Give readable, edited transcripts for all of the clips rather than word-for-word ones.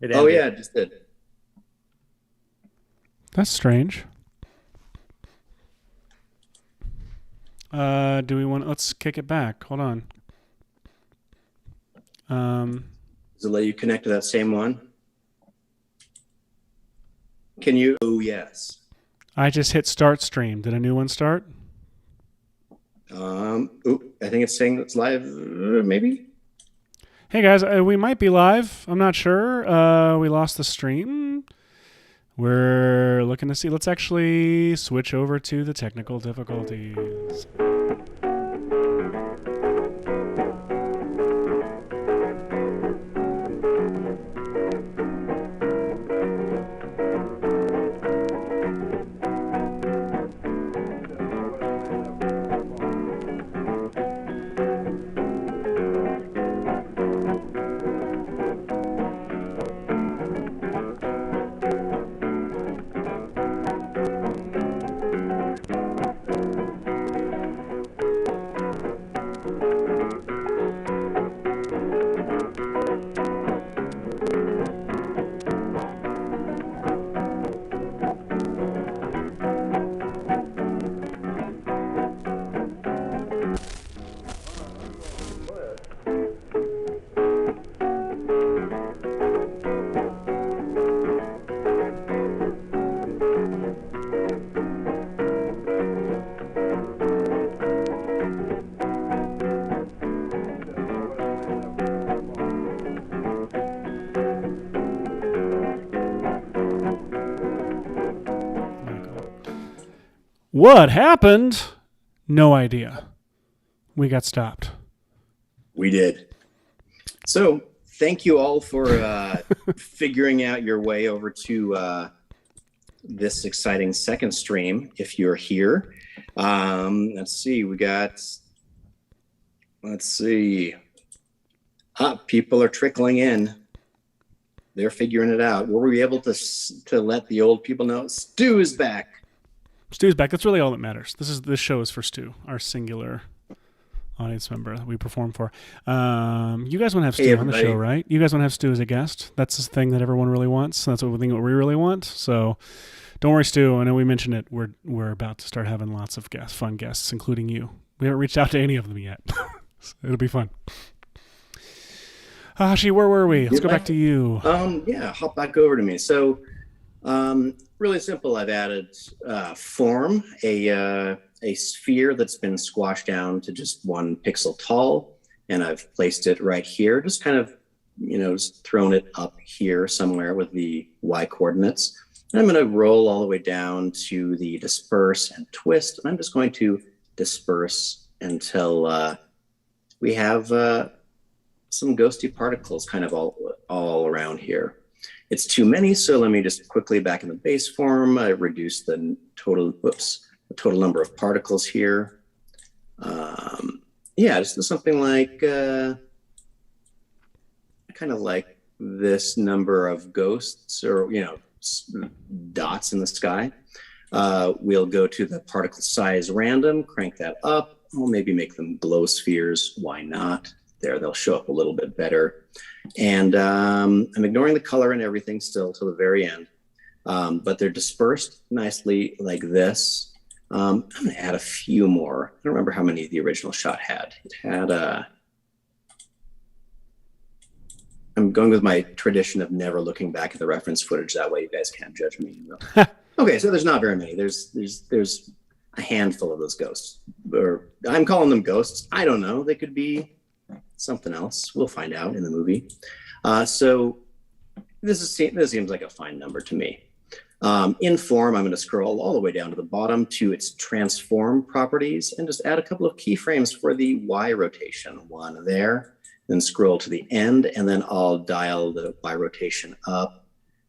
It Oh ended. yeah, it just did. That's strange. Do we want? Let's kick it back. Hold on. Does it let you connect to that same one? Can you? Oh yes. I just hit start stream. Did a new one start? I think it's saying it's live. Maybe. Hey guys, we might be live. I'm not sure. We lost the stream. We're looking to see. Let's actually switch over to the technical difficulties. What happened? No idea. We got stopped. We did. So thank you all for figuring out your way over to this exciting second stream. If you're here, let's see. People are trickling in. They're figuring it out. Were we able to let the old people know Stu is back? Stu's back. That's really all that matters. This show is for Stu, our singular audience member that we perform for. You guys want to have Stu on the show, right? You guys want to have Stu as a guest. That's the thing that everyone really wants. That's what we really want. So don't worry, Stu. I know we mentioned it. We're about to start having lots of fun guests, including you. We haven't reached out to any of them yet. So it'll be fun. Hashi, where were we? Let's go back to you. Yeah, hop back over to me. So really simple. I've added form, a sphere that's been squashed down to just 1 pixel tall, and I've placed it right here, just kind of, just thrown it up here somewhere with the Y coordinates. And I'm going to roll all the way down to the disperse and twist, and I'm just going to disperse until we have some ghosty particles kind of all around here. It's too many, so let me just quickly, back in the base form, reduce the total number of particles here. Yeah, just something like, kind of like this number of ghosts or, dots in the sky. We'll go to the particle size random, crank that up. We'll maybe make them glow spheres. Why not? There, they'll show up a little bit better. And I'm ignoring the color and everything still till the very end. But they're dispersed nicely like this. I'm going to add a few more. I don't remember how many the original shot had. It had I'm going with my tradition of never looking back at the reference footage. That way you guys can't judge me. Okay, so there's not very many. There's a handful of those ghosts. Or I'm calling them ghosts. I don't know. They could be something else. We'll find out in the movie. So this seems like a fine number to me. In form, I'm going to scroll all the way down to the bottom to its transform properties and just add a couple of keyframes for the Y rotation. 1 there, then scroll to the end, and then I'll dial the Y rotation up,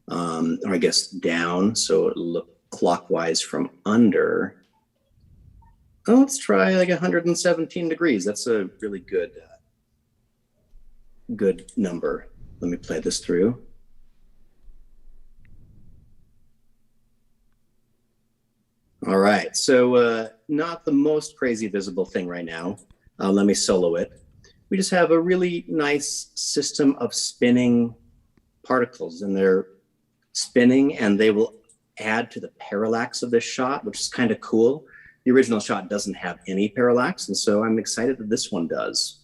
or I guess down, so it'll look clockwise from under. Oh, let's try like 117 degrees. That's a really good number. Let me play this through. All right, so not the most crazy visible thing right now. Let me solo it. We just have a really nice system of spinning particles, and they're spinning, and they will add to the parallax of this shot, which is kind of cool. The original shot doesn't have any parallax, and so I'm excited that this one does.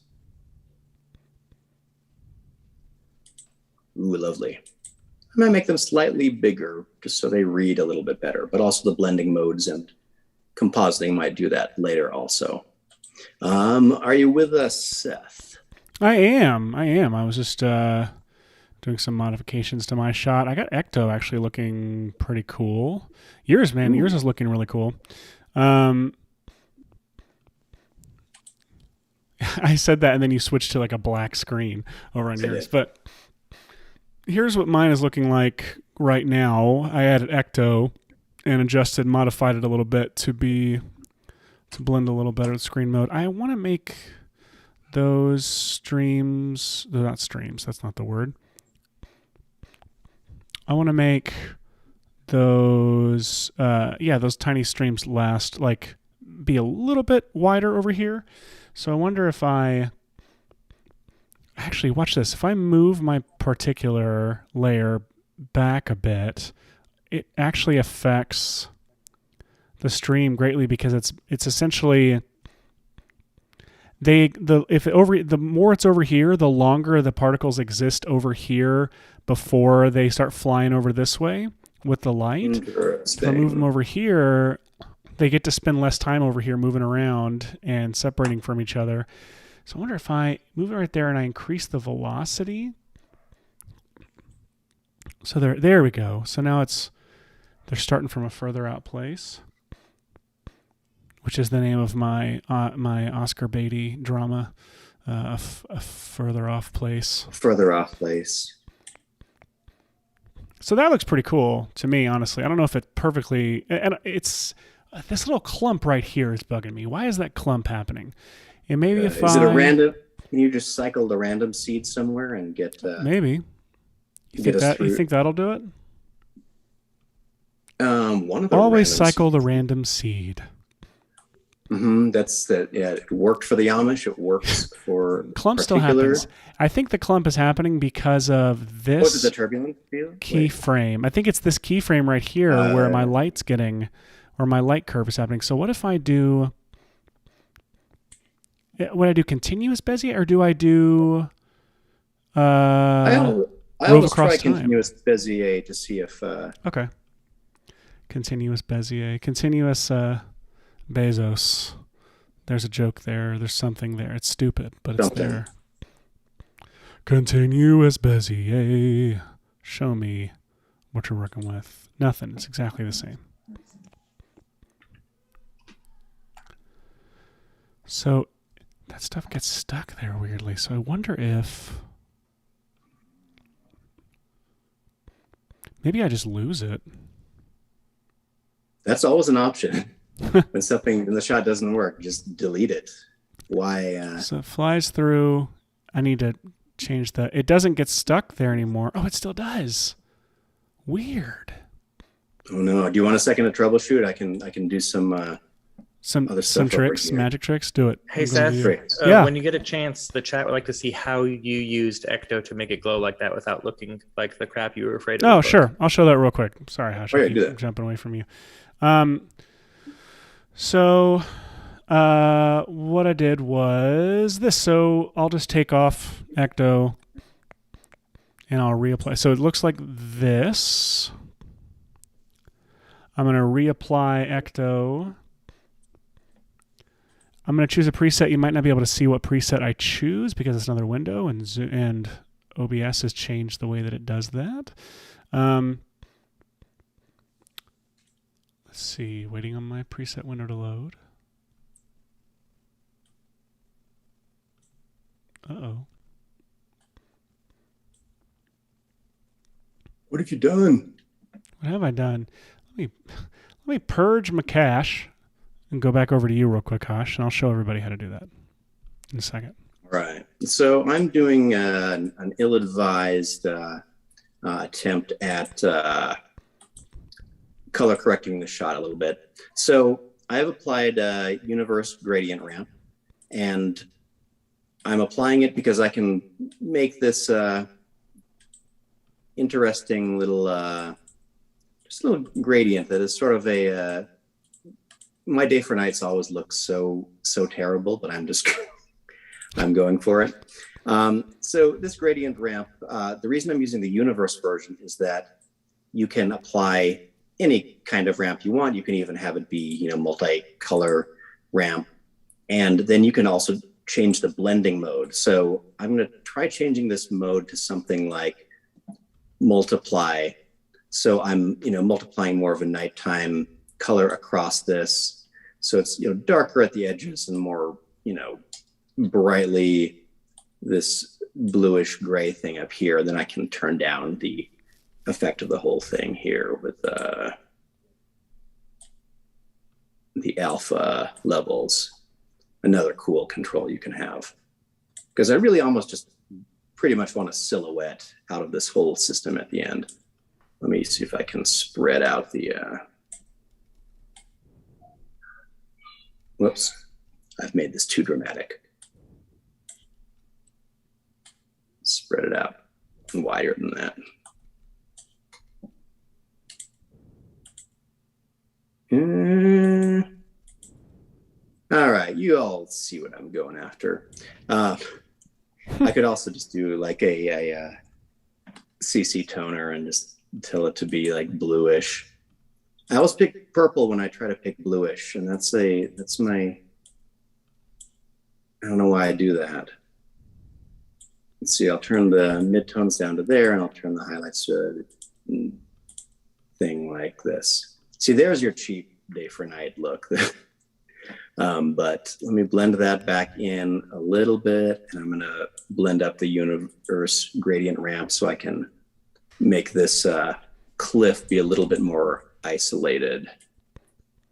Ooh, lovely. I might make them slightly bigger just so they read a little bit better, but also the blending modes and compositing might do that later also. Are you with us, Seth? I am. I was just doing some modifications to my shot. I got Ecto actually looking pretty cool. Yours, man, yours is looking really cool. I said that and then you switched to like a black screen over on yours. But here's what mine is looking like right now. I added Ecto and adjusted, modified it a little bit to blend a little better with screen mode. I want to make those streams, they're not streams, that's not the word. I want to make those, those tiny streams last, like, be a little bit wider over here. So I wonder if actually, watch this. If I move my particular layer back a bit, it actually affects the stream greatly because it's essentially the more it's over here, the longer the particles exist over here before they start flying over this way with the light. If I move them over here, they get to spend less time over here moving around and separating from each other. So I wonder if I move it right there and I increase the velocity. So there we go. So now they're starting from a further out place, which is the name of my Oscar Beatty drama, a further off place. Further off place. So that looks pretty cool to me, honestly. I don't know if it perfectly, and it's this little clump right here is bugging me. Why is that clump happening? And maybe if is it a random? Can you just cycle the random seed somewhere and get? Maybe. You think that'll do it? One of the always cycle the random seed. That's that. Yeah, it worked for the Amish. It works for clump still happens. I think the clump is happening because of this. What is the turbulent field? Keyframe. I think it's this keyframe right here where my light's getting, or my light curve is happening. So what if I do? Would I do continuous Bezier or do I do? I always try continuous Bezier to see if. Okay. Continuous Bezier. Continuous Bezos. There's a joke there. There's something there. It's stupid, but it's there. Continuous Bezier. Show me what you're working with. Nothing. It's exactly the same. So that stuff gets stuck there weirdly. So I wonder if maybe I just lose it. That's always an option. When the shot doesn't work, just delete it. Why? So it flies through. I need to change that. It doesn't get stuck there anymore. Oh, it still does. Weird. Oh no! Do you want a second to troubleshoot? I can do some other stuff, some tricks, magic tricks. Do it. Hey Seth, when you get a chance, the chat would like to see how you used Ecto to make it glow like that without looking like the crap you were afraid of. Oh, sure. I'll show that real quick. Sorry, Hashi. I'm jumping away from you. So what I did was this. So I'll just take off Ecto and I'll reapply. So it looks like this. I'm going to reapply Ecto. I'm going to choose a preset. You might not be able to see what preset I choose because it's another window, and OBS has changed the way that it does that. Let's see, waiting on my preset window to load. Uh-oh. What have you done? What have I done? Let me purge my cache and go back over to you real quick, Hash, and I'll show everybody how to do that in a second. All right. So I'm doing an ill-advised attempt at color correcting the shot a little bit. So I have applied Universe Gradient Ramp, and I'm applying it because I can make this interesting little, just a little gradient that is sort of a, my day for nights always looks so terrible, but I'm going for it. So this gradient ramp, the reason I'm using the Universe version is that you can apply any kind of ramp you want. You can even have it be, multicolor ramp. And then you can also change the blending mode. So I'm going to try changing this mode to something like multiply. So I'm, multiplying more of a nighttime color across this. So it's, darker at the edges and more, brightly this bluish gray thing up here. Then I can turn down the effect of the whole thing here with the alpha levels. Another cool control you can have, because I really almost just pretty much want a silhouette out of this whole system at the end. Let me see if I can spread out the whoops, I've made this too dramatic. Spread it out wider than that. All right, you all see what I'm going after. I could also just do like a CC toner and just tell it to be like bluish. I always pick purple when I try to pick bluish, and that's my, I don't know why I do that. Let's see, I'll turn the midtones down to there, and I'll turn the highlights to a thing like this. See, there's your cheap day for night look. But let me blend that back in a little bit, and I'm going to blend up the Universe gradient ramp so I can make this cliff be a little bit more isolated,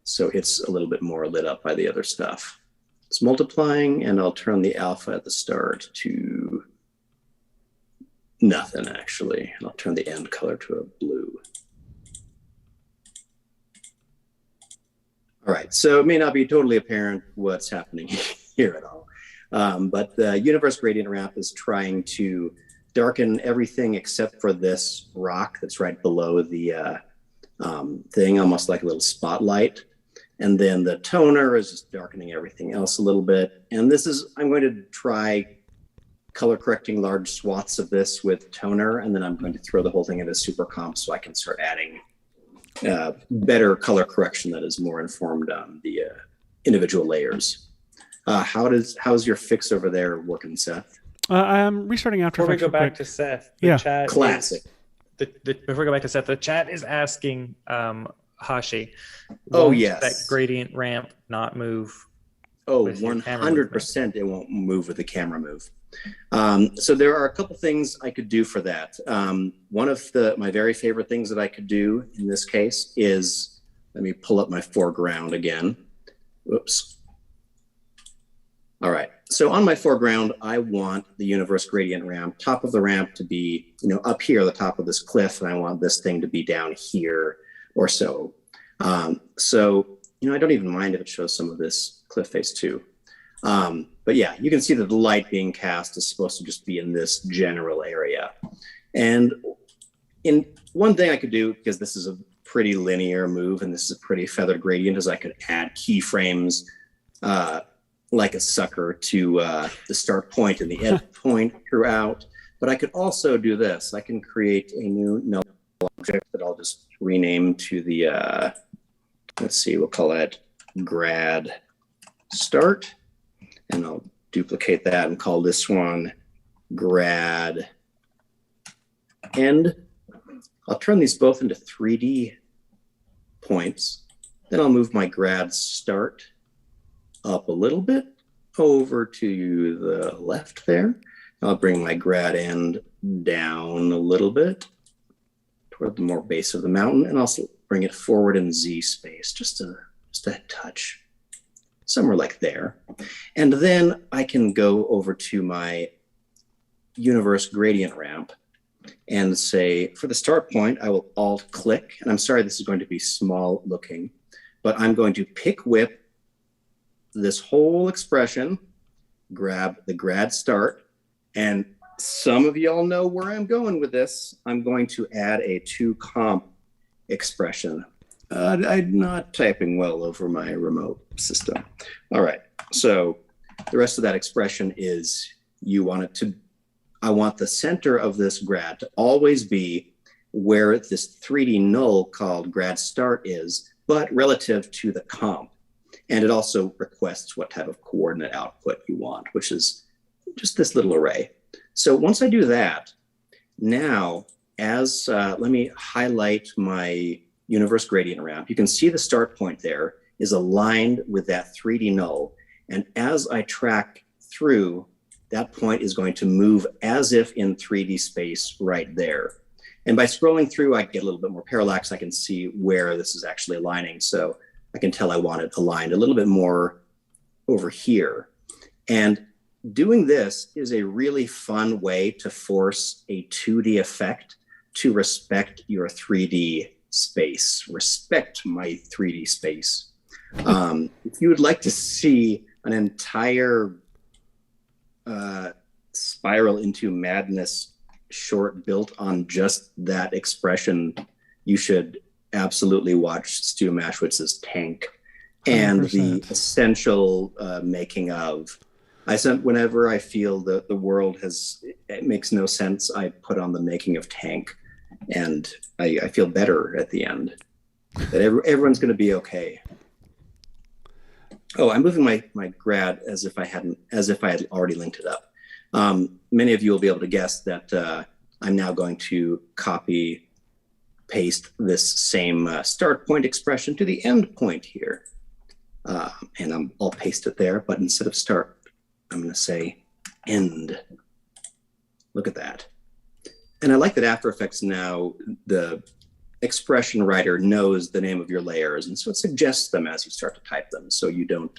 so it's a little bit more lit up by the other stuff. It's multiplying, and I'll turn the alpha at the start to nothing, actually. And I'll turn the end color to a blue. All right, so it may not be totally apparent what's happening here at all, but the Universe gradient ramp is trying to darken everything except for this rock that's right below the thing, almost like a little spotlight. And then the toner is just darkening everything else a little bit. And this is, I'm going to try color correcting large swaths of this with toner, and then I'm going to throw the whole thing into Supercomp so I can start adding better color correction that is more informed on the individual layers. How's your fix over there working, Seth? I'm restarting After Before we Effects go real back quick. to Seth, Yeah. chat Classic. Before we go back to Seth, the chat is asking Hashi, Oh, won't yes. that gradient ramp not move? Oh, with your camera 100% it won't move with the camera move. So there are a couple things I could do for that. One of my very favorite things that I could do in this case is, let me pull up my foreground again. Whoops. All right. So on my foreground, I want the Universe gradient ramp, top of the ramp to be, up here, the top of this cliff, and I want this thing to be down here or so. I don't even mind if it shows some of this cliff face too. But yeah, you can see that the light being cast is supposed to just be in this general area. And in one thing I could do, because this is a pretty linear move and this is a pretty feathered gradient, is I could add keyframes like a sucker to the start point and the end point throughout. But I could also do this. I can create a new null object that I'll just rename to the, let's see, we'll call that grad start. And I'll duplicate that and call this one grad end. I'll turn these both into 3D points. Then I'll move my grad start up a little bit over to the left there. I'll bring my grad end down a little bit toward the more base of the mountain, and also bring it forward in Z space, just a touch. Somewhere like there. And then I can go over to my Universe gradient ramp and say, for the start point, I will alt click. And I'm sorry, this is going to be small looking, but I'm going to pick whip this whole expression, grab the grad start, and some of y'all know where I'm going with this. I'm going to add a toComp expression. I'm not typing well over my remote system. All right. So the rest of that expression is I want the center of this grad to always be where this 3D null called grad start is, but relative to the comp. And it also requests what type of coordinate output you want, which is just this little array. So once I do that, now let me highlight my universe gradient ramp. You can see the start point there is aligned with that 3D null. And as I track through, that point is going to move as if in 3D space right there. And by scrolling through, I get a little bit more parallax. I can see where this is actually aligning. So I can tell I want it aligned a little bit more over here. And doing this is a really fun way to force a 2D effect to respect your 3D space. Respect my 3D space. If you would like to see an entire spiral into madness short built on just that expression, you should absolutely watch Stu Mashwitz's Tank and 100%. The essential making of. Whenever I feel that the world it makes no sense, I put on the making of Tank, and I feel better at the end. That everyone's going to be okay. Oh, I'm moving my grad as if I had already linked it up. Many of you will be able to guess that I'm now going to copy paste this same start point expression to the end point here. And I'll paste it there, but instead of start, I'm going to say end. Look at that. And I like that After Effects now, the expression writer knows the name of your layers, and so it suggests them as you start to type them, so you don't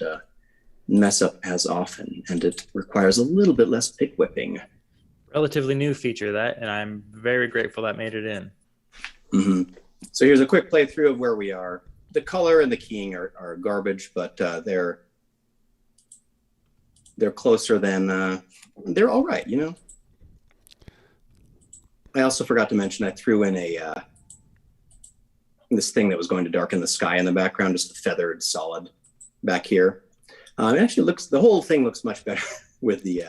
mess up as often, and it requires a little bit less pick whipping. Relatively new feature that, and I'm very grateful that made it in. Mm-hmm. So here's a quick playthrough of where we are. The color and the keying are garbage, but they're closer than they're all right, you know. I also forgot to mention I threw in this thing that was going to darken the sky in the background, just a feathered solid back here. It actually the whole thing looks much better with the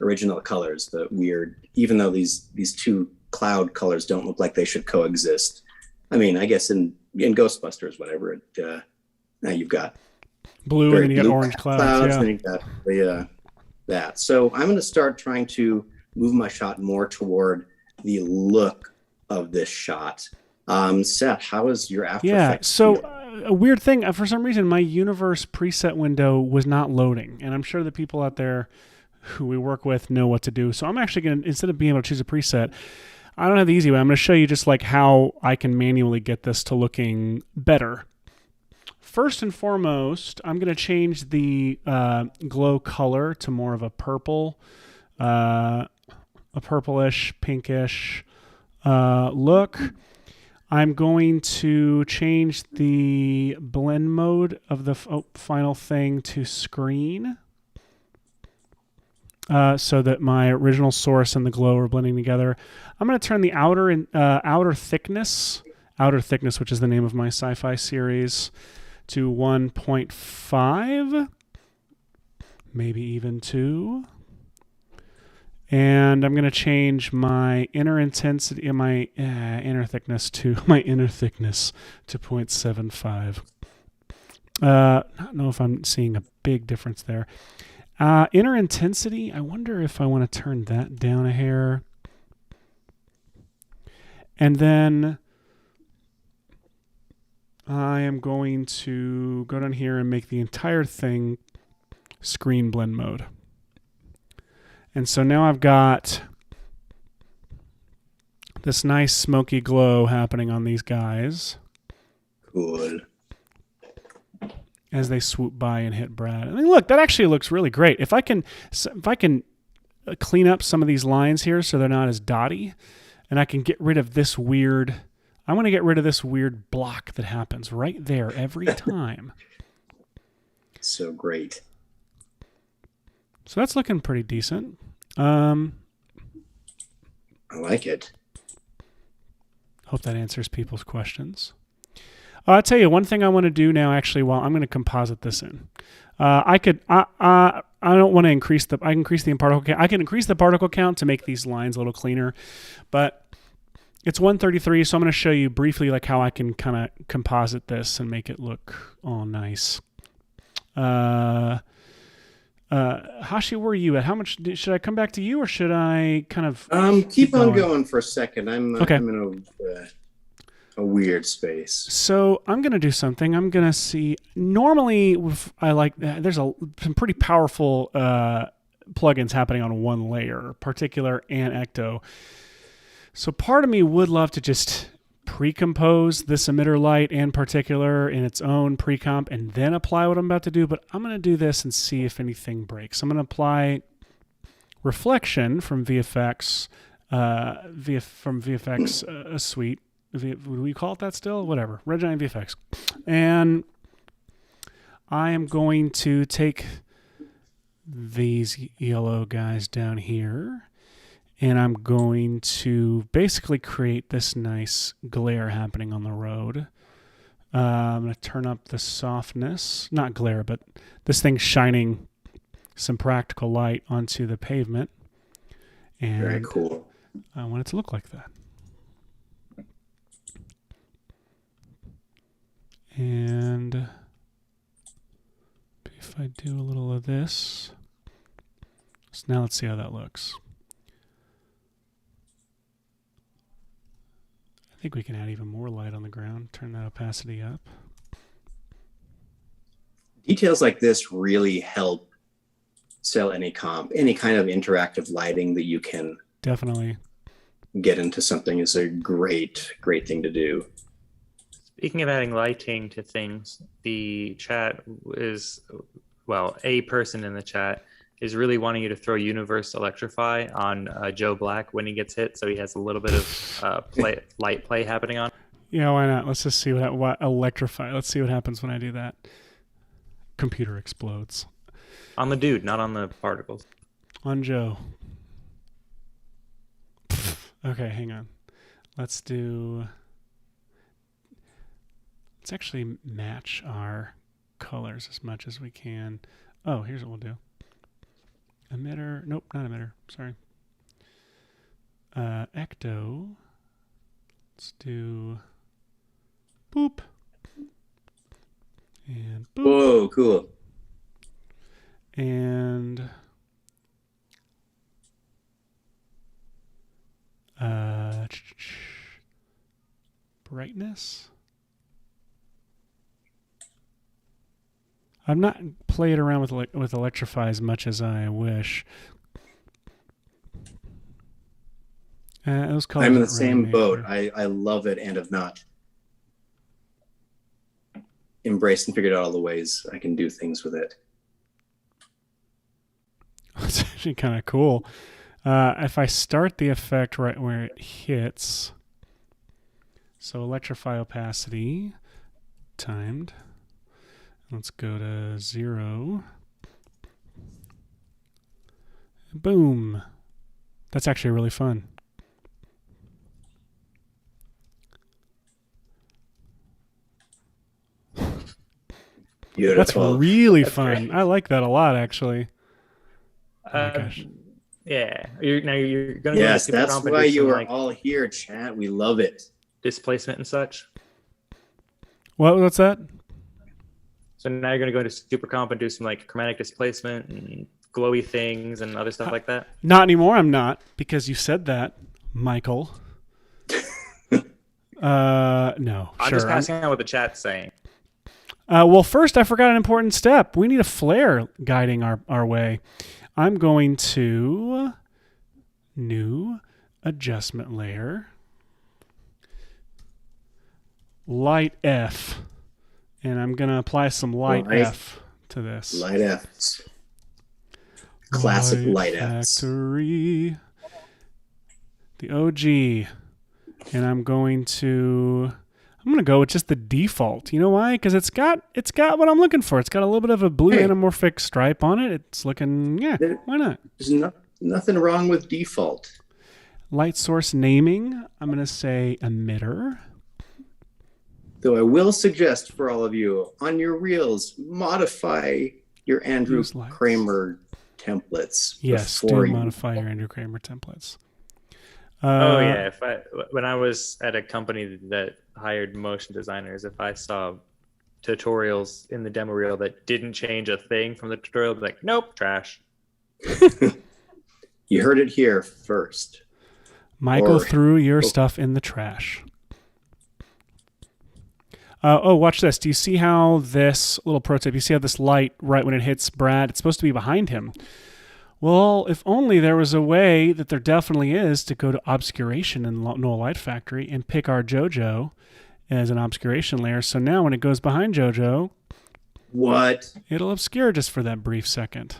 original colors. The weird, even though these two cloud colors don't look like they should coexist. I mean, I guess in Ghostbusters, whatever, now you've got blue and then you got orange clouds. And you got that. So I'm going to start trying to move my shot more toward the look of this shot. Seth, how is your After Effects? So a weird thing, for some reason, my universe preset window was not loading, and I'm sure the people out there who we work with know what to do. So I'm actually going to, instead of being able to choose a preset, I don't have the easy way. I'm going to show you just like how I can manually get this to looking better. First and foremost, I'm going to change the glow color to more of a purple, a purplish, pinkish look. I'm going to change the blend mode of the final thing to screen so that my original source and the glow are blending together. I'm going to turn the outer thickness, which is the name of my sci-fi series, to 1.5, maybe even 2. And I'm going to change my inner intensity, my inner thickness to 0.75. I don't know if I'm seeing a big difference there. Inner intensity, I wonder if I want to turn that down a hair. And then I am going to go down here and make the entire thing screen blend mode. And so now I've got this nice smoky glow happening on these guys. Cool. As they swoop by and hit Brad. I mean, look, that actually looks really great. If I can clean up some of these lines here so they're not as dotty, and I can get rid of this weird, I want to get rid of this weird block that happens right there every time. So great. So that's looking pretty decent. I like it. Hope that answers people's questions. I'll tell you one thing I want to do now. Actually, while I'm going to composite this in, I don't want to increase the. I can increase the particle count. I can increase the particle count to make these lines a little cleaner, but it's 133. So I'm going to show you briefly like how I can kind of composite this and make it look all nice. Hashi, where are you at? How much should I come back to you, or should I kind of keep on going for a second? I'm in a weird space. So I'm gonna do something. I'm gonna see. Normally, there's some pretty powerful plugins happening on one layer, particular and Ecto. So part of me would love to just pre-compose this emitter light and particular in its own pre-comp and then apply what I'm about to do, but I'm going to do this and see if anything breaks. I'm going to apply reflection from VFX, a suite. Would we call it that still? Whatever. Red Giant VFX. And I am going to take these yellow guys down here, and I'm going to basically create this nice glare happening on the road. I'm going to turn up the softness. Not glare, but this thing's shining some practical light onto the pavement. And very cool. I want it to look like that. And if I do a little of this. So now let's see how that looks. I think we can add even more light on the ground. Turn that opacity up. Details like this really help sell any comp. Any kind of interactive lighting that you can definitely get into something is a great thing to do. Speaking of adding lighting to things, the chat is, well, a person in the chat is really wanting you to throw Universe Electrify on Joe Black when he gets hit, so he has a little bit of light play happening on. Yeah, why not? Let's just see what Electrify. Let's see what happens when I do that. Computer explodes. On the dude, not on the particles. On Joe. Okay, hang on. Let's actually match our colors as much as we can. Oh, here's what we'll do. Emitter. Nope, not emitter. Sorry. Ecto. Let's do boop. And boop. Whoa, cool. And brightness. I've not played around with Electrify as much as I wish. Those colors I'm in the aren't same really boat. major. I love it and have not embraced and figured out all the ways I can do things with it. It's actually kind of cool. If I start the effect right where it hits, so Electrify opacity timed. Let's go to 0. Boom. That's actually really fun. Beautiful. That's really fun. Great. I like that a lot, actually. Oh my gosh. Yeah. You're going to yes, that's why you are all here, chat. We love it. Displacement and such. What's that? So now you're going to go into Supercomp and do some like chromatic displacement and glowy things and other stuff like that? Not anymore, I'm not, because you said that, Michael. No. I'm just passing on what the chat's saying. Well, first, I forgot an important step. We need a flare guiding our way. I'm going to new adjustment layer, light F. And I'm going to apply some light F to this. Light Fs. Classic light Fs. Factory. The OG. And I'm going to go with just the default. You know why? Because it's got what I'm looking for. It's got a little bit of a blue anamorphic stripe on it. It's looking, why not? There's nothing wrong with default. Light source naming, I'm going to say emitter. Though I will suggest for all of you, on your reels, modify your Andrew Kramer templates. Yes, do modify your Andrew Kramer templates. Oh yeah, when I was at a company that hired motion designers, if I saw tutorials in the demo reel that didn't change a thing from the tutorial, I'd be like, nope, trash. You heard it here first. Michael threw your stuff in the trash. Watch this. Do you see how this little pro tip, you see how this light, right when it hits Brad, it's supposed to be behind him. Well, if only there was a way, that there definitely is, to go to obscuration in Knoll Light Factory and pick our JoJo as an obscuration layer. So now when it goes behind JoJo, it'll obscure just for that brief second.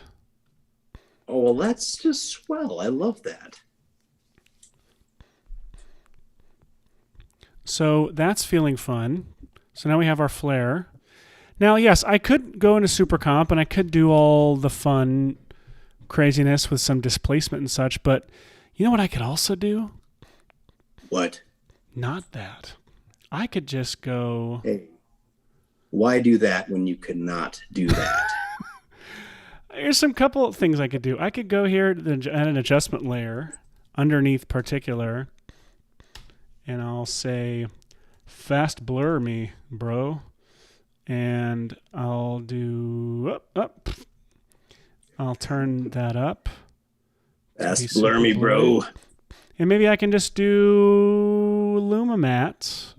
Oh, well, that's just swell. I love that. So that's feeling fun. So now we have our flare. Now, yes, I could go into Supercomp and I could do all the fun craziness with some displacement and such, but you know what I could also do? What? Not that. I could just go... Hey, why do that when you could not do that? Here's some couple of things I could do. I could go here to add an adjustment layer underneath particular, and I'll say, fast blur me, bro. And I'll do up. I'll turn that up. Fast blur me, bro. And maybe I can just do Luma Matte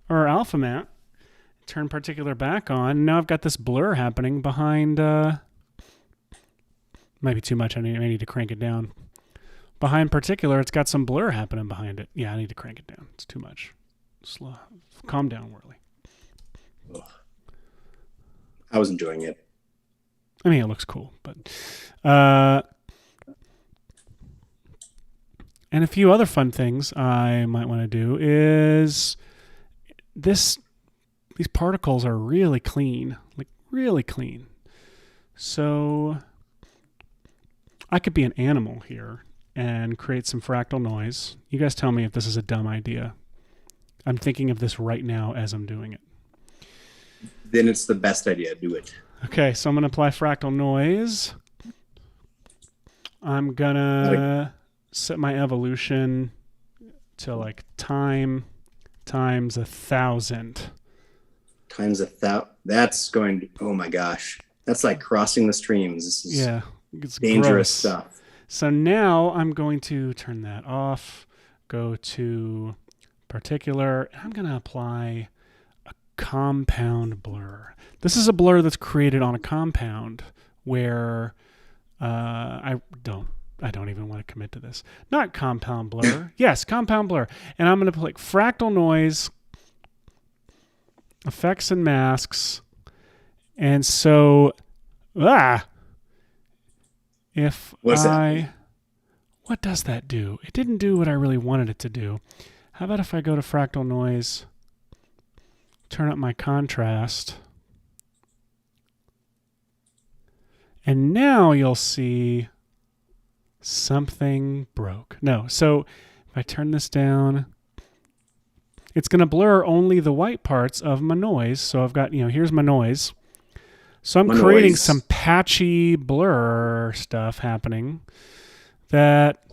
or Alpha Matte. Turn particular back on. Now I've got this blur happening behind. Might be too much. I need to crank it down. Behind particular, it's got some blur happening behind it. Yeah, I need to crank it down. It's too much. Slow. Calm down, Whirly. Ugh. I was enjoying it. I mean, it looks cool, but and a few other fun things I might want to do is these particles are really clean, like really clean. So I could be an animal here and create some fractal noise. You guys tell me if this is a dumb idea. I'm thinking of this right now as I'm doing it. Then it's the best idea. Do it. Okay, so I'm going to apply fractal noise. I'm going to set my evolution to like time times 1,000. Times 1,000. That's going to, oh my gosh. That's like crossing the streams. This is it's dangerous gross stuff. So now I'm going to turn that off, go to particular. I'm going to apply a compound blur. This is a blur that's created on a compound where I don't even want to commit to this. Not compound blur. Yes, compound blur. And I'm going to click fractal noise, effects and masks. And so, if what does that do? It didn't do what I really wanted it to do. How about if I go to fractal noise, turn up my contrast, and now you'll see something broke. No, so if I turn this down, it's going to blur only the white parts of my noise. So I've got, here's my noise. So I'm creating some patchy blur stuff happening that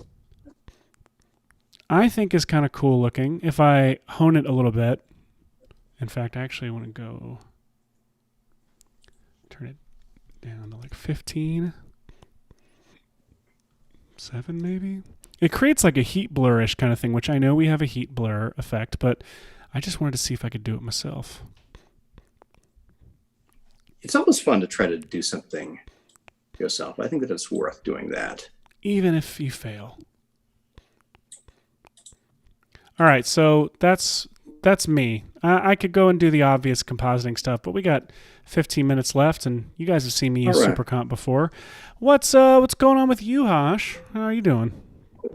I think is kind of cool looking. If I hone it a little bit, in fact, I actually want to go turn it down to like 15, 7 maybe. It creates like a heat blurish kind of thing, which I know we have a heat blur effect, but I just wanted to see if I could do it myself. It's almost fun to try to do something yourself. I think that it's worth doing that. Even if you fail. All right, so that's me. I could go and do the obvious compositing stuff, but we got 15 minutes left, and you guys have seen me use Supercomp before. What's going on with you, Hash? How are you doing?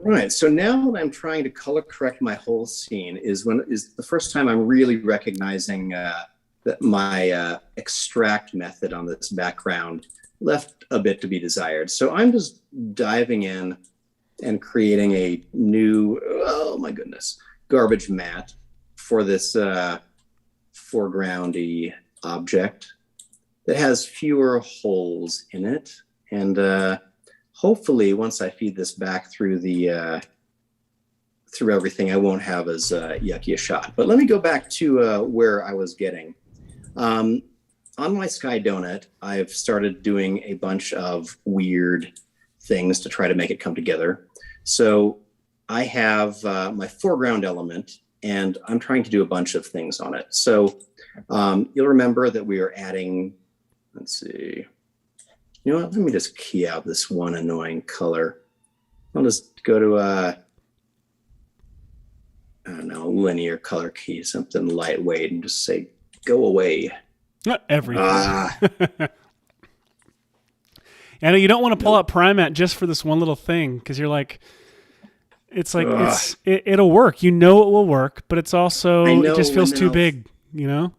Right. So now that I'm trying to color correct my whole scene is the first time I'm really recognizing that my extract method on this background left a bit to be desired. So I'm just diving in and creating a new, oh my goodness, garbage matte for this foregroundy object that has fewer holes in it. And hopefully once I feed this back through the through everything, I won't have as yucky a shot. But let me go back to where I was getting. On my Sky Donut, I've started doing a bunch of weird things to try to make it come together. So I have my foreground element, and I'm trying to do a bunch of things on it. So you'll remember that we are adding, let's see, you know what, let me just key out this one annoying color. I'll just go to I don't know, linear color key, something lightweight, and just say, go away. Not everything. And you don't want to pull out PRIMATTE just for this one little thing, because you're like, it's like it'll work. You know it will work, but it's also it just feels too big. You know?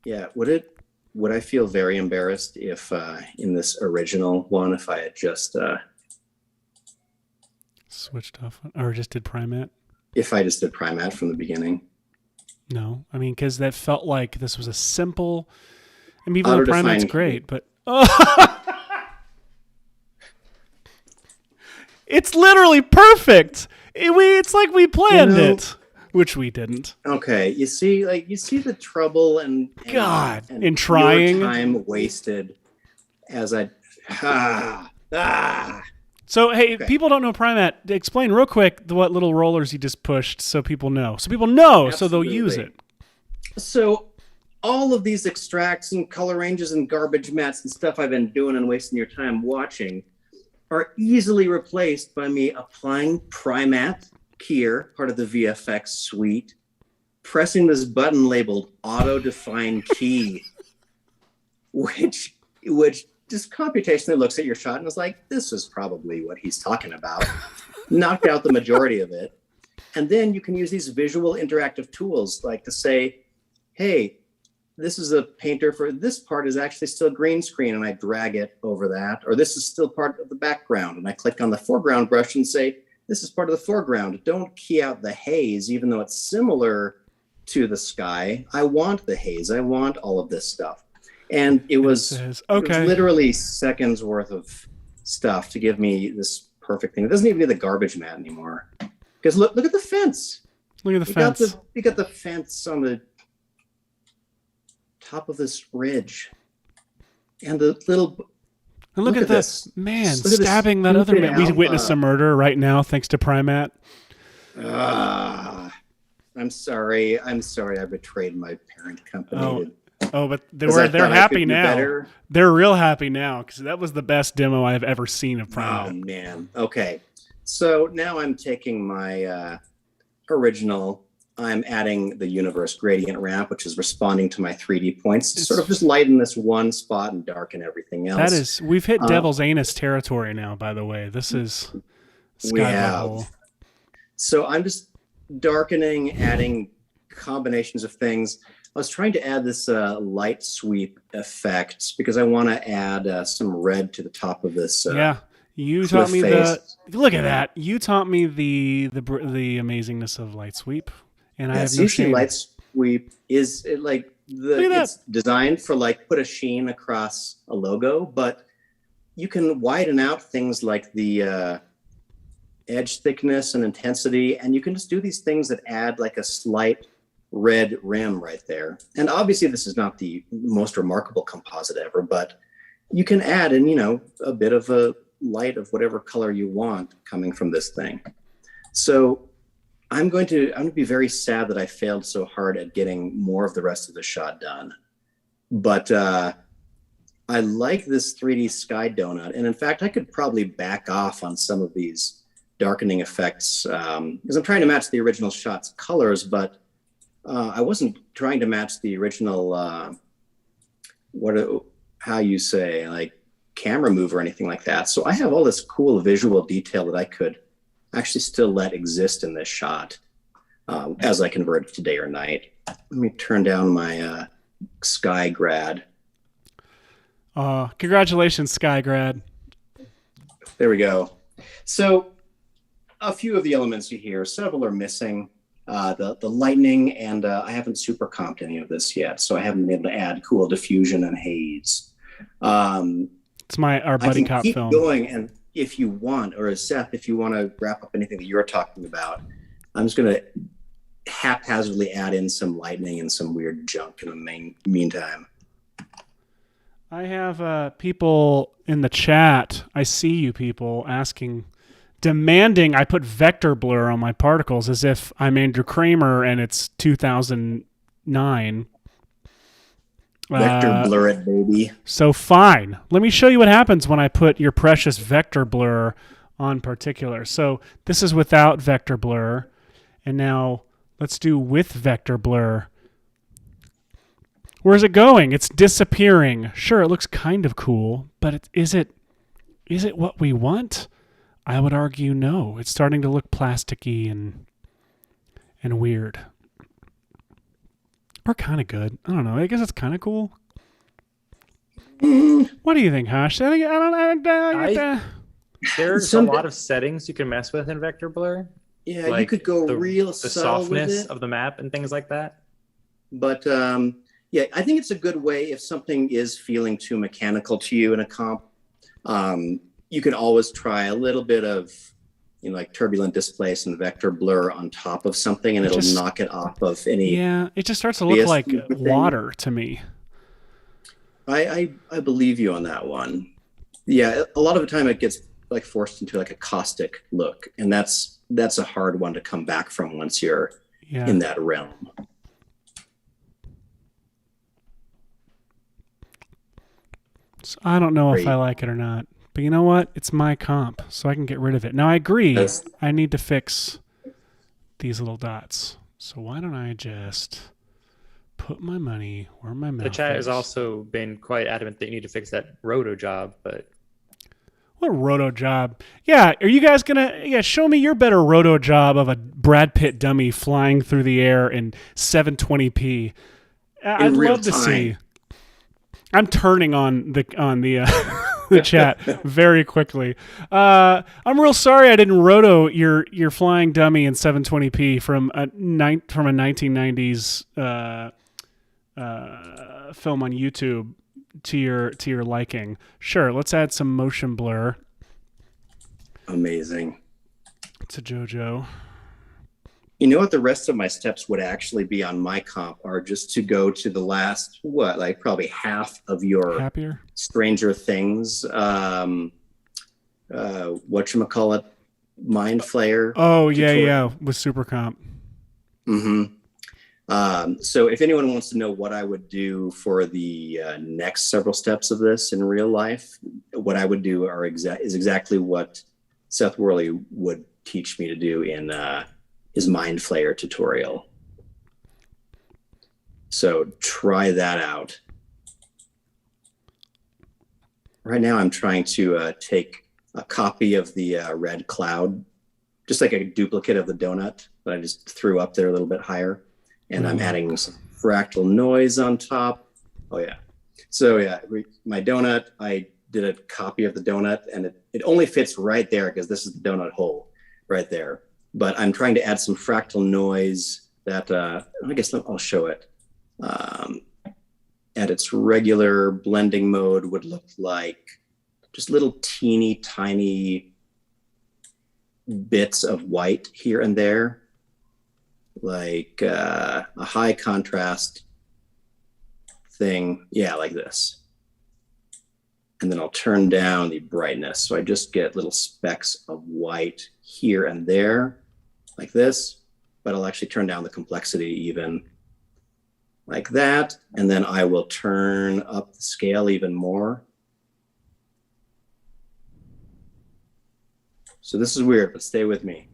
Yeah. Would I feel very embarrassed if in this original one, if I had just switched off or just did PRIMATTE? If I just did PRIMATTE from the beginning? No, I mean, because that felt like this was a simple. I mean, even though PRIMATTE's great, but it's literally perfect. It's like we planned it, which we didn't. Okay, you see the trouble and in trying, time wasted as I. So, hey, people don't know PRIMATTE. Explain real quick what little rollers you just pushed so people know. Absolutely. So they'll use it. So all of these extracts and color ranges and garbage mats and stuff I've been doing and wasting your time watching are easily replaced by me applying PRIMATTE here, part of the VFX suite, pressing this button labeled Auto Define Key, which just computationally looks at your shot and is like, this is probably what he's talking about. Knocked out the majority of it. And then you can use these visual interactive tools like to say, hey, this is a painter for this part is actually still green screen, and I drag it over that. Or this is still part of the background, and I click on the foreground brush and say, this is part of the foreground. Don't key out the haze, even though it's similar to the sky. I want the haze. I want all of this stuff. And it was literally seconds worth of stuff to give me this perfect thing. It doesn't even need the garbage mat anymore. Because look at the fence. Look at the fence. You got the fence on the top of this ridge. And the little... And look at this. Man, stabbing that other man. We witnessed a murder right now thanks to PRIMATTE. I'm sorry. I betrayed my parent company. But they're happy now. They're real happy now because that was the best demo I've ever seen of PRIMATTE. Oh, man. Okay. So now I'm taking my original. I'm adding the Universe Gradient Ramp, which is responding to my 3D points. It's sort of just lighten this one spot and darken everything else. We've hit Devil's Anus territory now, by the way. This is sky level. So I'm just darkening, adding combinations of things. I was trying to add this light sweep effect because I want to add some red to the top of this. You taught me look at that. You taught me the amazingness of light sweep, and I have no shame. Light sweep is it's designed for put a sheen across a logo, but you can widen out things like the edge thickness and intensity, and you can just do these things that add a slight red rim right there. And obviously this is not the most remarkable composite ever, but you can add in, a bit of a light of whatever color you want coming from this thing. So I'm going to be very sad that I failed so hard at getting more of the rest of the shot done. But I like this 3D sky donut. And in fact, I could probably back off on some of these darkening effects because I'm trying to match the original shot's colors, but I wasn't trying to match the original, camera move or anything like that. So I have all this cool visual detail that I could actually still let exist in this shot as I convert it to day or night. Let me turn down my Sky Grad. Congratulations, Sky Grad. There we go. So a few of the elements you hear. Several are missing. The lightning, and I haven't super comped any of this yet, so I haven't been able to add cool diffusion and haze. It's our buddy cop keep film. Going, and if you want, or Seth, if you want to wrap up anything that you're talking about, I'm just going to haphazardly add in some lightning and some weird junk in the meantime. I have people in the chat. I see you people demanding I put vector blur on my particles as if I'm Andrew Kramer and it's 2009. Vector blur it, baby. So fine. Let me show you what happens when I put your precious vector blur on particular. So this is without vector blur. And now let's do with vector blur. Where's it going? It's disappearing. Sure, it looks kind of cool, but is it what we want? I would argue no. It's starting to look plasticky and weird. Or kind of good. I don't know. I guess it's kind of cool. What do you think, Hash? There's a lot of settings you can mess with in vector blur. Yeah, like you could go real subtle with it. The softness of the map and things like that. But yeah, I think it's a good way if something is feeling too mechanical to you in a comp. You can always try a little bit of, like turbulent displace and vector blur on top of something, and it'll knock it off of any. Yeah, it just starts to look like water to me. I believe you on that one. Yeah, a lot of the time it gets like forced into like a caustic look, and that's a hard one to come back from once you're in that realm. So I don't know if I like it or not. But you know what? It's my comp, so I can get rid of it. Now, I agree. I need to fix these little dots. So why don't I just put my money where my mouth is? The chat has also been quite adamant that you need to fix that roto job, but... What roto job? Yeah, are you guys going to... Yeah, show me your better roto job of a Brad Pitt dummy flying through the air in 720p. I'd love to see... I'm turning on the the chat very quickly. I'm real sorry I didn't roto your flying dummy in 720p from a 1990s film on YouTube to your liking. Sure, let's add some motion blur. Amazing. To JoJo. You know what the rest of my steps would actually be on my comp are just to go to the last, probably half of your Happier? Stranger Things, whatchamacallit, Mind Flayer. Oh, yeah, with Supercomp. Mm-hmm. So if anyone wants to know what I would do for the next several steps of this in real life, what I would do is exactly what Seth Worley would teach me to do in his Mind Flayer tutorial. So try that out. Right now I'm trying to take a copy of the red cloud, just like a duplicate of the donut that I just threw up there a little bit higher. And I'm adding some fractal noise on top. Oh yeah. So yeah, my donut, I did a copy of the donut, and it only fits right there because this is the donut hole right there. But I'm trying to add some fractal noise that, I guess I'll show it. At its regular blending mode would look like just little teeny tiny bits of white here and there, like a high contrast thing. Yeah, like this. And then I'll turn down the brightness. So I just get little specks of white here and there, like this, but I'll actually turn down the complexity even like that. And then I will turn up the scale even more. So this is weird, but stay with me.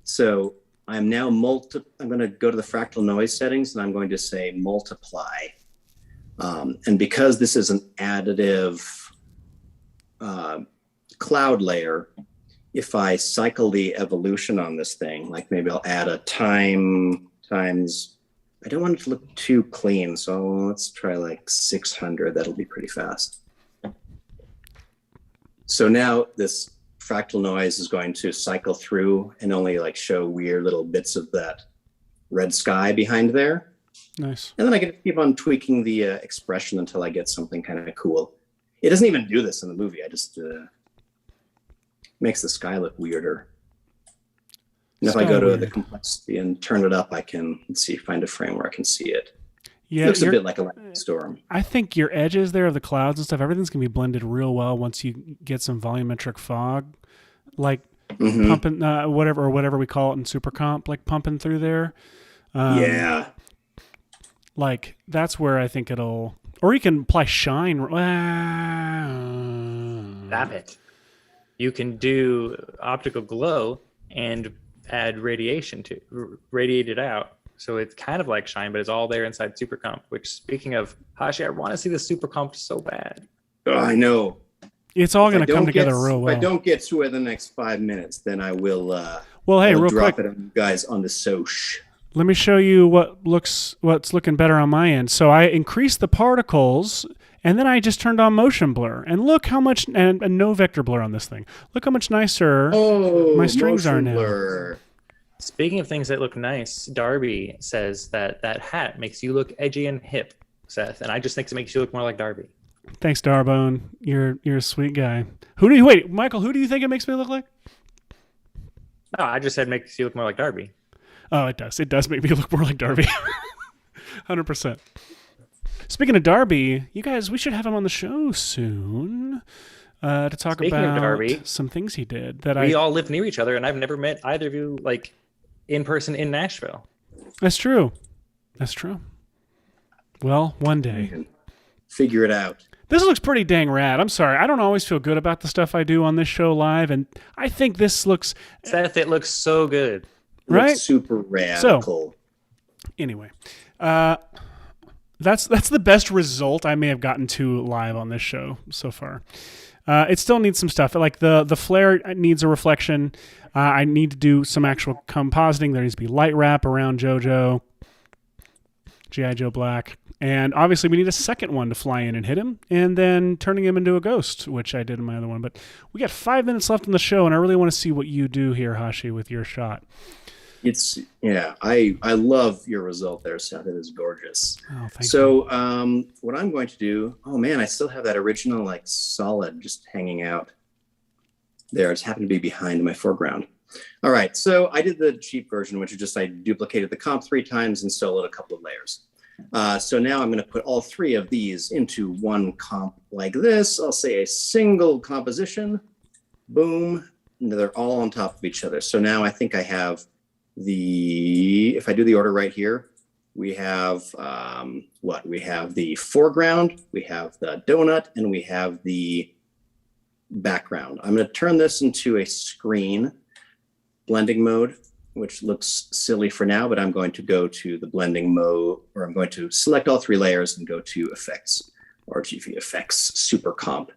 So I'm now I'm going to go to the fractal noise settings, and I'm going to say multiply. And because this is an additive cloud layer, if I cycle the evolution on this thing, like maybe I'll add a time times, I don't want it to look too clean. So let's try like 600. That'll be pretty fast. So now this fractal noise is going to cycle through and only like show weird little bits of that red sky behind there. Nice. And then I can keep on tweaking the expression until I get something kind of cool. It doesn't even do this in the movie. I just makes the sky look weirder. And if I go to the complexity and turn it up, I can, let's see, find a frame where I can see it. Yeah, it looks a bit like a lightning storm. I think your edges there of the clouds and stuff, everything's going to be blended real well once you get some volumetric fog, like pumping, whatever we call it in Supercomp, like pumping through there. Yeah. Like, that's where I think it'll... Or you can apply shine. Stop it. You can do optical glow and add radiation to radiate it out. So it's kind of like shine, but it's all there inside Supercomp, which, speaking of, Hashi, I want to see the Supercomp so bad. Oh, I know. It's all going to come together real well. If I don't get to it in the next 5 minutes, then I will real drop quick, it on you guys on the soch. Let me show you what's looking better on my end. So I increased the particles, and then I just turned on motion blur. And look how much, and no vector blur on this thing. Look how much nicer my strings are now. Blur. Speaking of things that look nice, Darby says that hat makes you look edgy and hip, Seth. And I just think it makes you look more like Darby. Thanks, Darbone. You're a sweet guy. Michael, who do you think it makes me look like? No, I just said makes you look more like Darby. Oh, it does. It does make me look more like Darby. 100%. Speaking of Darby, you guys, we should have him on the show soon to talk about Darby, some things he did. We all live near each other, and I've never met either of you like in person in Nashville. That's true. Well, one day. Figure it out. This looks pretty dang rad. I'm sorry. I don't always feel good about the stuff I do on this show live, and I think this looks... Seth, it looks so good. Right? Looks super radical. So, anyway, that's the best result I may have gotten to live on this show so far. It still needs some stuff. Like the flare needs a reflection. I need to do some actual compositing. There needs to be light wrap around JoJo, G.I. Joe Black. And obviously we need a second one to fly in and hit him, and then turning him into a ghost, which I did in my other one. But we got 5 minutes left in the show, and I really want to see what you do here, Hashi, with your shot. I love your result there, Seth. It is gorgeous. Oh, thank you. What I'm going to do, oh man, I still have that original like solid just hanging out there. It's happened to be behind my foreground. All right, so I did the cheap version, which is just I duplicated the comp 3 times and soloed a couple of layers. So now I'm going to put all 3 of these into one comp like this. I'll say a single composition. Boom. And they're all on top of each other. So now I think I have if I do the order right here, we have we have the foreground, we have the donut, and we have the background. I'm going to turn this into a screen blending mode, which looks silly for now, but I'm going to go to the blending mode, or I'm going to select all 3 layers and go to effects, RGB effects, Supercomp.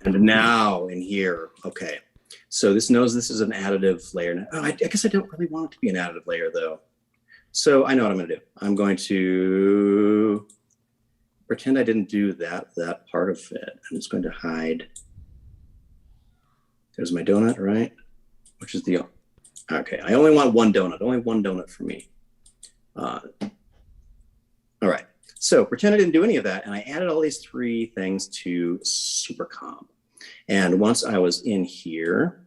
And now in here, okay. So this knows this is an additive layer. Oh, I guess I don't really want it to be an additive layer though. So I know what I'm going to do. I'm going to pretend I didn't do that part of it. I'm just going to hide. There's my donut, right? Which is okay. I only want one donut for me. All right. So pretend I didn't do any of that. And I added all these 3 things to Supercomp. And once I was in here,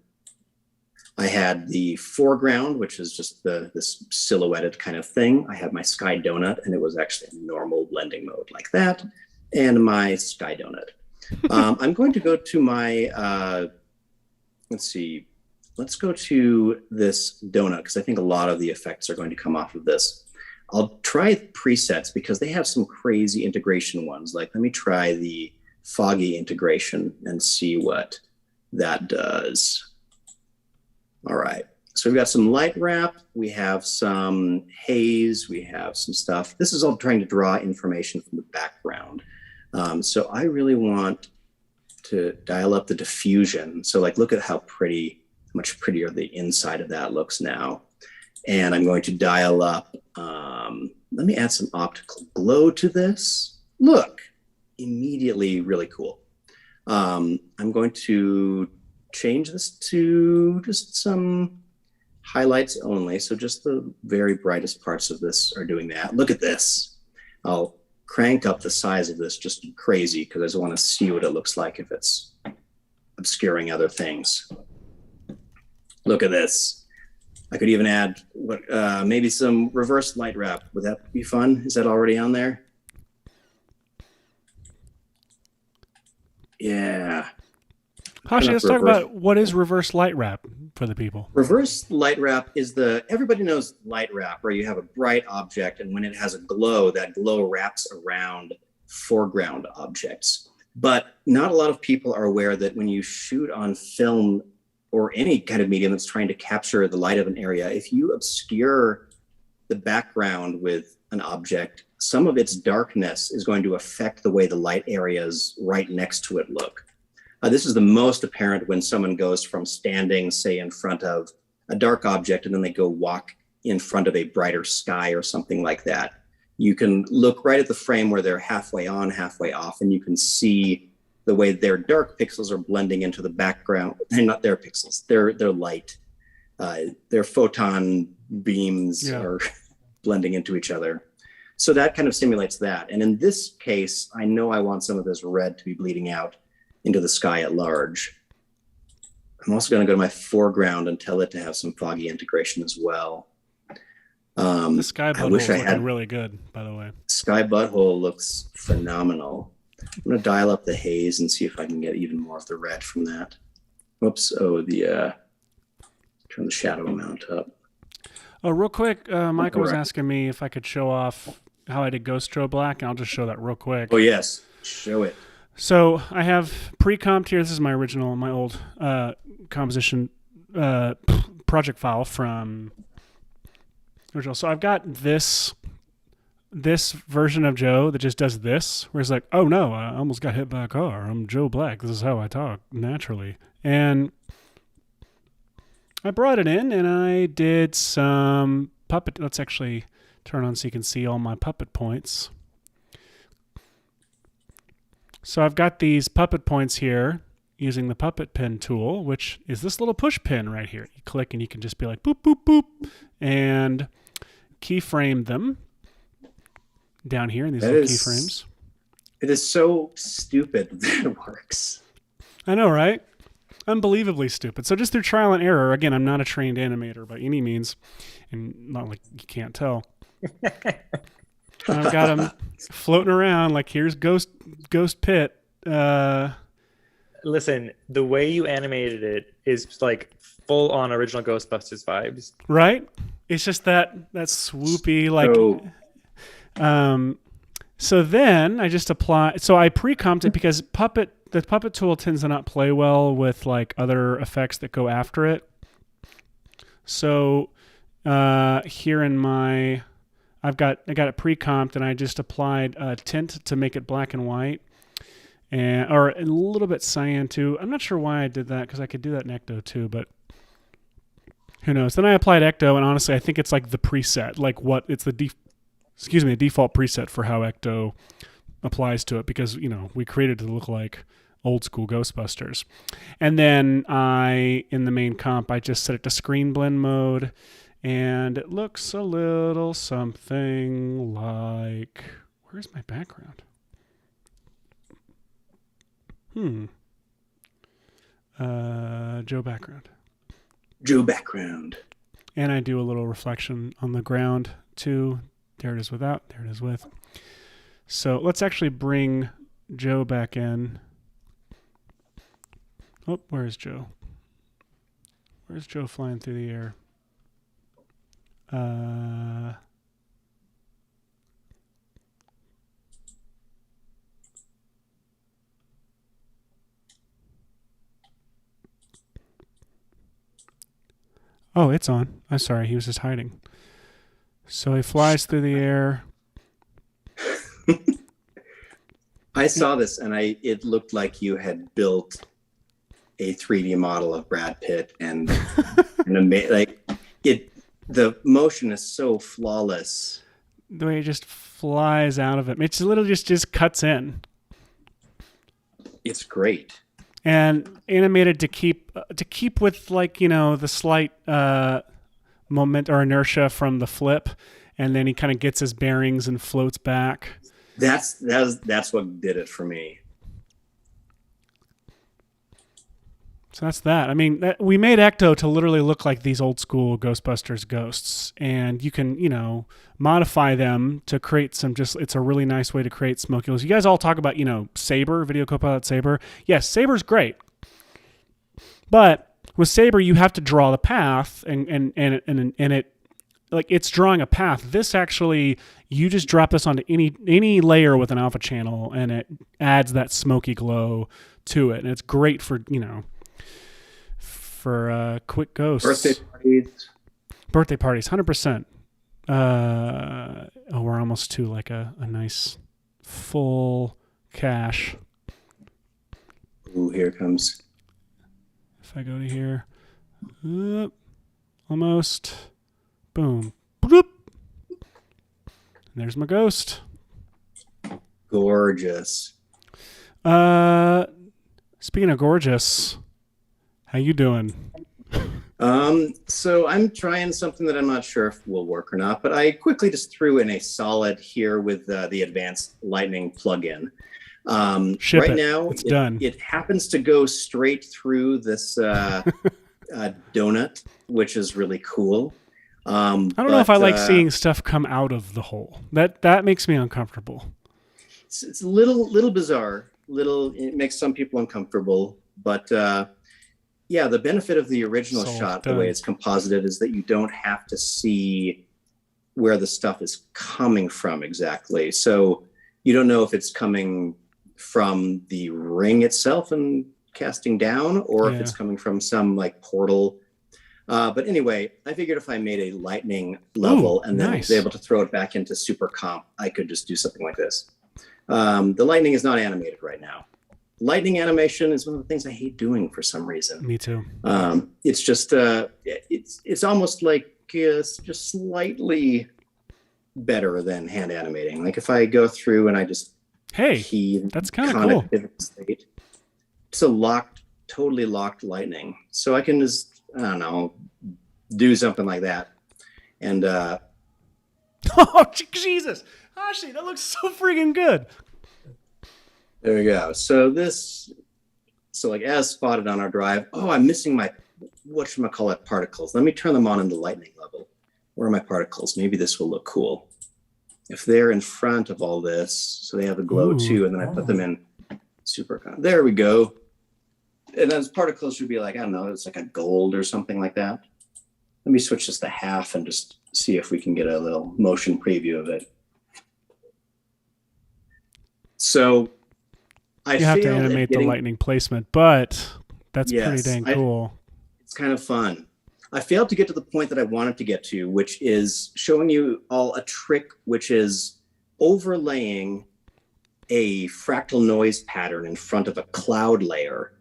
I had the foreground, which is just this silhouetted kind of thing. I had my sky donut, and it was actually a normal blending mode like that, and my sky donut. I'm going to go to my, let's see, let's go to this donut, because I think a lot of the effects are going to come off of this. I'll try presets, because they have some crazy integration ones. Like, let me try the foggy integration and see what that does. All right, so we've got some light wrap, we have some haze, we have some stuff. This is all trying to draw information from the background. So I really want to dial up the diffusion. So like, look at how much prettier the inside of that looks now. And I'm going to dial up, let me add some optical glow to this. Look, immediately really cool. I'm going to change this to just some highlights only. So just the very brightest parts of this are doing that. Look at this. I'll crank up the size of this just crazy because I just want to see what it looks like if it's obscuring other things. Look at this. I could even add maybe some reverse light wrap. Would that be fun? Is that already on there? Yeah. Hashi, let's talk about what is reverse light wrap for the people. Reverse light wrap is everybody knows light wrap, where you have a bright object, and when it has a glow, that glow wraps around foreground objects. But not a lot of people are aware that when you shoot on film or any kind of medium that's trying to capture the light of an area, if you obscure the background with an object, some of its darkness is going to affect the way the light areas right next to it look. This is the most apparent when someone goes from standing, say, in front of a dark object, and then they go walk in front of a brighter sky or something like that. You can look right at the frame where they're halfway on, halfway off, and you can see the way their dark pixels are blending into the background. They're not their pixels, they're light. Their photon beams are blending into each other. So that kind of simulates that. And in this case, I know I want some of this red to be bleeding out into the sky at large. I'm also going to go to my foreground and tell it to have some foggy integration as well. The sky butthole is looking really good, by the way. Sky butthole looks phenomenal. I'm going to dial up the haze and see if I can get even more of the red from that. Whoops. Oh, turn the shadow amount up. Oh, real quick, Michael was asking me if I could show off how I did Ghost Joe Black, and I'll just show that real quick. Oh, yes. Show it. So I have pre-comped here. This is my old composition project file from original. So I've got this version of Joe that just does this, where it's like, oh no, I almost got hit by a car. I'm Joe Black. This is how I talk naturally. And I brought it in and I did some puppet. Let's actually turn on so you can see all my puppet points. So I've got these puppet points here using the puppet pin tool, which is this little push pin right here. You click and you can just be like, boop, boop, boop, and keyframe them down here in these little keyframes. It is so stupid that it works. I know, right? Unbelievably stupid. So just through trial and error, again, I'm not a trained animator by any means, and not like you can't tell. I've got them floating around like here's Ghost Pit. Listen, the way you animated it is like full on original Ghostbusters vibes. Right? It's just that swoopy like. So then I just apply. So I pre-comped it because the puppet tool tends to not play well with like other effects that go after it. So here in my. I got it pre-comped and I just applied a tint to make it black and white, or a little bit cyan too. I'm not sure why I did that because I could do that in Ecto too, but who knows? Then I applied Ecto, and honestly, I think it's like the preset, like it's the default preset for how Ecto applies to it because we created it to look like old school Ghostbusters. And then in the main comp, I just set it to screen blend mode. And it looks a little something like... Where's my background? Joe background. Joe background. And I do a little reflection on the ground, too. There it is without. There it is with. So let's actually bring Joe back in. Oh, where's Joe? Where's Joe flying through the air? Oh, it's on. I'm sorry, he was just hiding. So he flies through the air. I saw this and it looked like you had built a 3D model of Brad Pitt and the motion is so flawless. The way it just flies out of it. It's literally just cuts in. It's great. And animated to keep with like, the slight moment or inertia from the flip, and then he kind of gets his bearings and floats back. That's what did it for me. So that's that. I mean, we made Ecto to literally look like these old school Ghostbusters ghosts, and you can, modify them to create some it's a really nice way to create smoky. You guys all talk about, Saber, Video Copilot Saber. Yes, Saber's great. But with Saber, you have to draw the path and it, like, it's drawing a path. This actually, you just drop this onto any layer with an alpha channel and it adds that smoky glow to it. And it's great for, for quick ghosts. Birthday parties, 100%. We're almost to like a nice full cache. Ooh, here it comes. If I go to here, almost, boom, bloop. And there's my ghost. Gorgeous. Speaking of gorgeous, how you doing? So I'm trying something that I'm not sure if will work or not, but I quickly just threw in a solid here with the advanced lightning plugin. Right now, it's done. It happens to go straight through this donut, which is really cool. I don't know if I like seeing stuff come out of the hole. That makes me uncomfortable. It's a little bizarre. It makes some people uncomfortable, but yeah, the benefit of the original shot, the way it's composited, is that you don't have to see where the stuff is coming from exactly. So you don't know if it's coming from the ring itself and casting down, or if it's coming from some like portal. But anyway, I figured if I made a lightning level and then was able to throw it back into Supercomp, I could just do something like this. The lightning is not animated right now. Lightning animation is one of the things I hate doing for some reason. Me too. It's just it's almost like just slightly better than hand animating. Like if I go through and I just that's kind of cool. It's a totally locked lightning, so I can just do something like that. And oh Jesus, Hashi, that looks so freaking good. There we go. So like as spotted on our drive, I'm missing my, whatchamacallit, particles. Let me turn them on in the lightning level. Where are my particles? Maybe this will look cool. If they're in front of all this, so they have a glow too, and then I put them in Supercomp. There we go. And those particles should be like, I don't know, it's like a gold or something like that. Let me switch this to half and just see if we can get a little motion preview of it. So you have to animate the lightning placement, but that's pretty dang cool. It's kind of fun. I failed to get to the point that I wanted to get to, which is showing you all a trick, which is overlaying a fractal noise pattern in front of a cloud layer,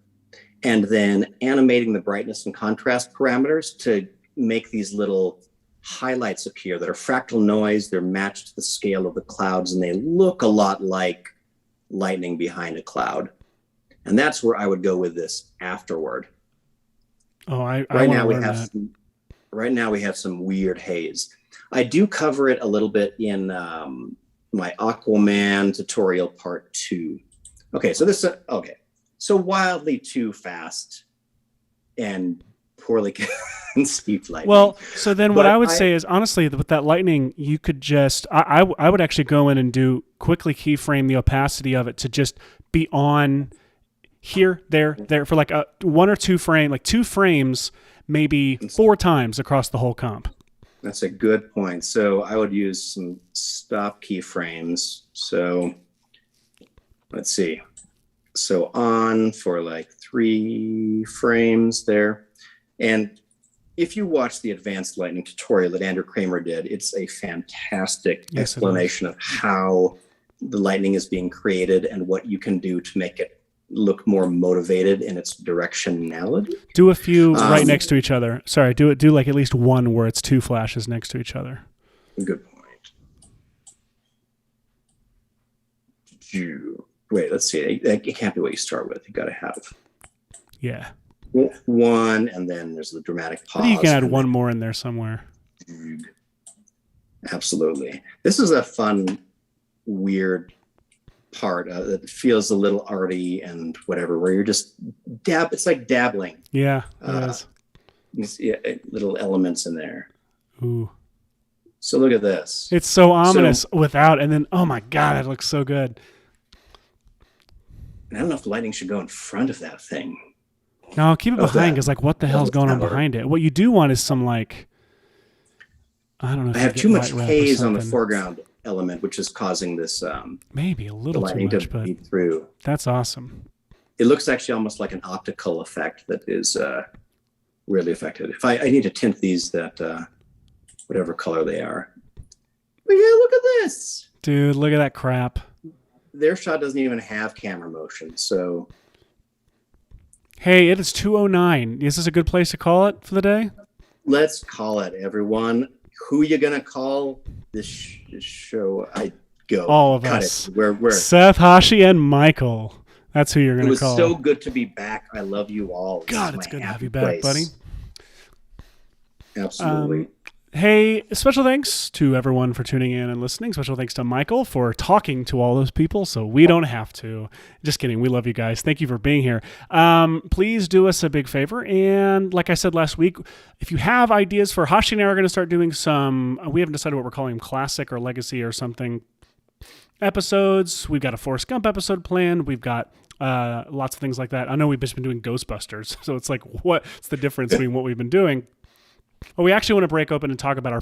and then animating the brightness and contrast parameters to make these little highlights appear that are fractal noise. They're matched to the scale of the clouds, and they look a lot like lightning behind a cloud. And that's where I would go with this afterward. Right now we have some weird haze. I do cover it a little bit in my Aquaman tutorial part 2. Okay, so so wildly too fast and poorly conceived lightning. Well, so then what I would say is, honestly, with that lightning, you could just, I would actually go in and quickly keyframe the opacity of it to just be on here, there for like a 1 or 2 frame, like 2 frames, maybe 4 times across the whole comp. That's a good point. So I would use some stop keyframes. So let's see. So on for like 3 frames there. And if you watch the advanced lightning tutorial that Andrew Kramer did, it's a fantastic explanation of how the lightning is being created and what you can do to make it look more motivated in its directionality. Do a few right next to each other. Sorry, do like at least one where it's 2 flashes next to each other. Good point. wait, let's see. It can't be what you start with. You got to have one, and then there's the dramatic pause. Maybe you can add one more in there somewhere. Absolutely. This is a fun, weird part that feels a little arty and whatever, where you're just it's like dabbling. Yeah, it is. Little elements in there. Ooh. So look at this. It's so ominous without, and then, oh my God, it looks so good. I don't know if the lighting should go in front of that thing. No, keep it behind, because like, what the hell's going on behind it? What you do want is some like, I don't know. If I have too much haze on the foreground element, which is causing this maybe a little too much, but through. That's awesome. It looks actually almost like an optical effect that is really affected. If I need to tint these that whatever color they are. But yeah, look at this. Dude, look at that crap. Their shot doesn't even have camera motion, so. Hey, it is 2:09. Is this a good place to call it for the day? Let's call it, everyone. Who you gonna call this show? I go. All of us. We're Seth, Hashi, and Michael. That's who you're gonna call. It was so good to be back. I love you all. God, it's good to have you back, buddy. Absolutely. Hey, special thanks to everyone for tuning in and listening. Special thanks to Michael for talking to all those people so we don't have to. Just kidding. We love you guys. Thank you for being here. Please do us a big favor. And like I said last week, if you have ideas for Hashi and I are going to start doing some, we haven't decided what we're calling them, classic or legacy or something episodes. We've got a Forrest Gump episode planned. We've got lots of things like that. I know we've just been doing Ghostbusters. So it's like, what's the difference between what we've been doing? Well, we actually want to break open and talk about our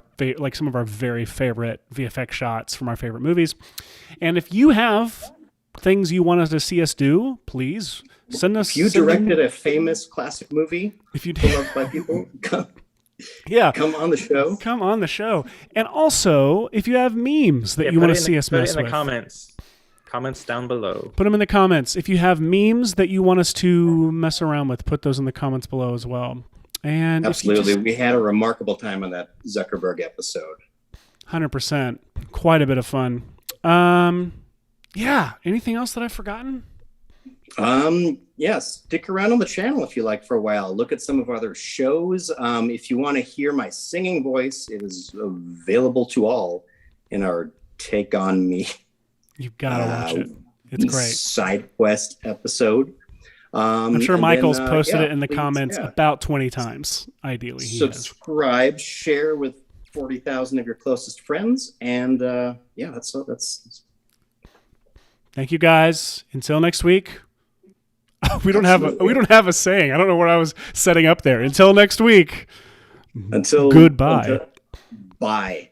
some of our very favorite VFX shots from our favorite movies. And if you have things you want us to see us do, please send us. If you directed a famous classic movie, if you loved by people, come on the show. Come on the show. And also, if you have memes that you want to see us mess with, put it in the comments down below. Put them in the comments. If you have memes that you want us to mess around with, put those in the comments below as well. And absolutely, we had a remarkable time on that Zuckerberg episode. 100%, quite a bit of fun. Yeah. Anything else that I've forgotten? Yes. Stick around on the channel if you like for a while. Look at some of our other shows. If you want to hear my singing voice, it is available to all in our Take On Me. You've got to watch it. It's great. Side quest episode. I'm sure Michael's posted it in the comments about 20 times, ideally. Subscribe, share with 40,000 of your closest friends, and that's. Thank you, guys. Until next week. We don't have a saying. I don't know what I was setting up there. Until next week. Goodbye. Bye.